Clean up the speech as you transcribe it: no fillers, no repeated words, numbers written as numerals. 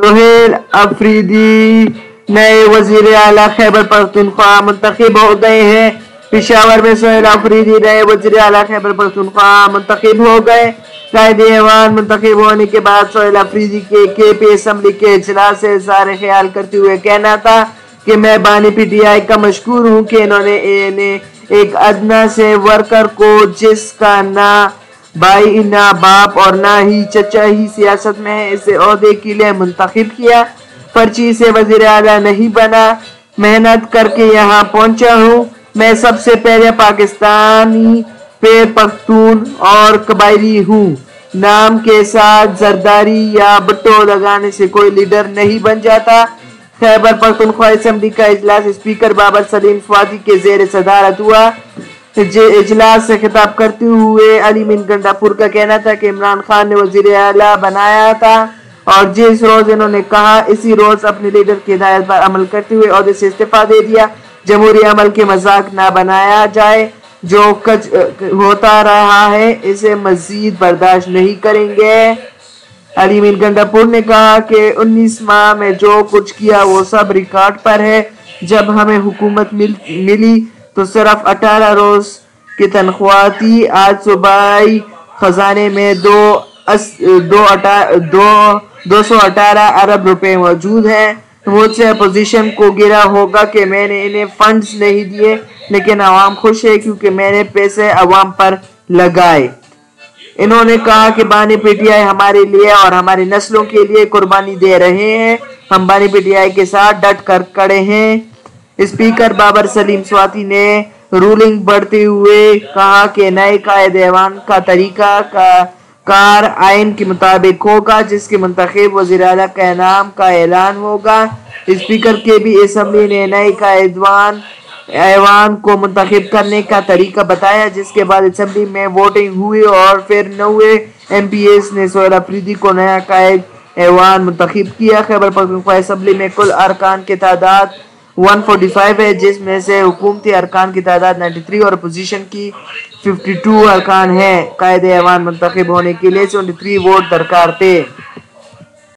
سہیل افریدی نئے وزیر اعلیٰ خیبر پختونخوا منتخب ہو گئے ہیں۔ پشاور میں سہیل افریدی نئے وزیر اعلیٰ خیبر پختونخوا منتخب ہو گئے۔ قائد ایوان منتخب ہونے کے بعد سہیل افریدی کے کے پی اسمبلی کے اجلاس سے اظہار خیال کرتے ہوئے کہنا تھا کہ میں بانی پی ٹی آئی کا مشکور ہوں کہ انہوں نے ایک ادنیٰ سے ورکر کو جس کا نہ بھائی نہ باپ اور نہ ہی چچا ہی سیاست میں ہے اسے عہدے کے لیے منتخب کیا۔ پرچی سے وزیر اعلیٰ نہیں بنا، محنت کر کے یہاں پہنچا ہوں۔ میں سب سے پہلے پاکستانی پیر پختون اور قبائلی ہوں۔ نام کے ساتھ زرداری یا بٹو لگانے سے کوئی لیڈر نہیں بن جاتا۔ خیبر پختونخوا اسمبلی کا اجلاس اسپیکر بابر سلیم سواتی کے زیر صدارت ہوا۔ اجلاس سے خطاب کرتے ہوئے علی مین گنڈا پور کا کہنا تھا کہ عمران خان نے وزیر اعلیٰ بنایا تھا اور جس روز انہوں نے کہا اسی روز اپنے لیڈر کی ہدایت پر عمل کرتے ہوئے عہدے سے استعفیٰ دے دیا۔ جمہوری عمل کے مذاق نہ بنایا جائے، جو کچھ ہوتا رہا ہے اسے مزید برداشت نہیں کریں گے۔ علی مین گنڈا پور نے کہا کہ 19 ماہ میں جو کچھ کیا وہ سب ریکارڈ پر ہے۔ جب ہمیں حکومت ملی تو صرف 18 روز کی تنخواہ تھی، آج صوبائی خزانے میں 218 ارب روپے موجود ہیں۔ مجھ سے اپوزیشن کو گرا ہوگا کہ میں نے انہیں فنڈز نہیں دیے، لیکن عوام خوش ہے کیونکہ میں نے پیسے عوام پر لگائے۔ انہوں نے کہا کہ بانی پی ٹی آئی ہمارے لیے اور ہماری نسلوں کے لیے قربانی دے رہے ہیں، ہم بانی پی ٹی آئی کے ساتھ ڈٹ کر کھڑے ہیں۔ اسپیکر بابر سلیم سواتی نے رولنگ بڑھتے ہوئے کہا کہ نئے قائد ایوان کا طریقہ کار آئین کے مطابق ہوگا، جس کے منتخب وزیر اعلیٰ کے نام کا اعلان ہوگا۔ اسپیکر کے بھی اسمبلی نے نئے قائد ایوان کو منتخب کرنے کا طریقہ بتایا، جس کے بعد اسمبلی میں ووٹنگ ہوئی اور پھر 9 ایم پی ایز نے سہیل افریدی کو نیا قائد ایوان منتخب کیا۔ خیبر پختونخوا اسمبلی میں کل ارکان کی تعداد 145 ہے، جس میں سے حکومتی ارکان کی تعداد 93 اور اپوزیشن کی 52 ارکان ہیں۔ قائد ایوان منتخب ہونے کے لیے 73 ووٹ درکار تھے۔